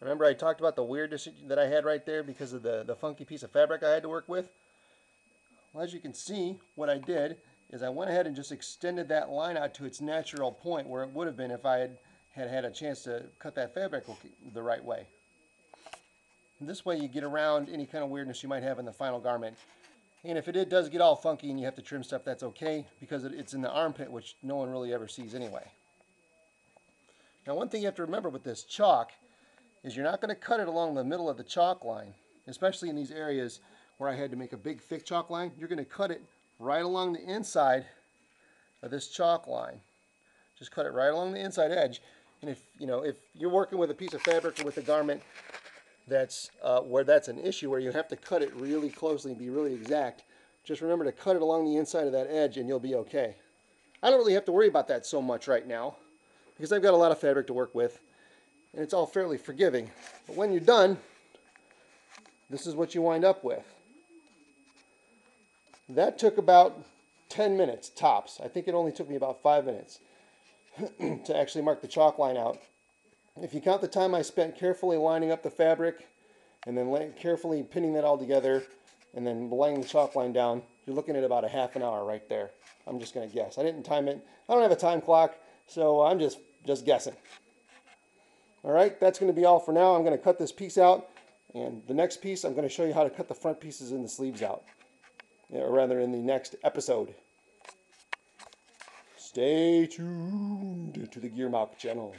Remember I talked about the weirdness that I had right there because of the funky piece of fabric I had to work with? Well, as you can see, what I did is I went ahead and just extended that line out to its natural point where it would have been if I had a chance to cut that fabric the right way. And this way you get around any kind of weirdness you might have in the final garment. And if it does get all funky and you have to trim stuff, that's okay because it's in the armpit, which no one really ever sees anyway. Now, one thing you have to remember with this chalk is you're not going to cut it along the middle of the chalk line, especially in these areas where I had to make a big thick chalk line. You're going to cut it right along the inside of this chalk line. Just cut it right along the inside edge. And if you're working with a piece of fabric or with a garment that's where that's an issue, where you have to cut it really closely and be really exact, just remember to cut it along the inside of that edge and you'll be okay. I don't really have to worry about that so much right now because I've got a lot of fabric to work with and it's all fairly forgiving. But when you're done, this is what you wind up with. That took about 10 minutes tops. I think it only took me about 5 minutes to actually mark the chalk line out. If you count the time I spent carefully lining up the fabric and then carefully pinning that all together and then laying the chalk line down, you're looking at about a half an hour right there. I'm just going to guess. I didn't time it. I don't have a time clock, so I'm just guessing. All right, that's going to be all for now. I'm going to cut this piece out, and the next piece I'm going to show you how to cut the front pieces and the sleeves out, or rather in the next episode. Stay tuned to the gierpat4 channel.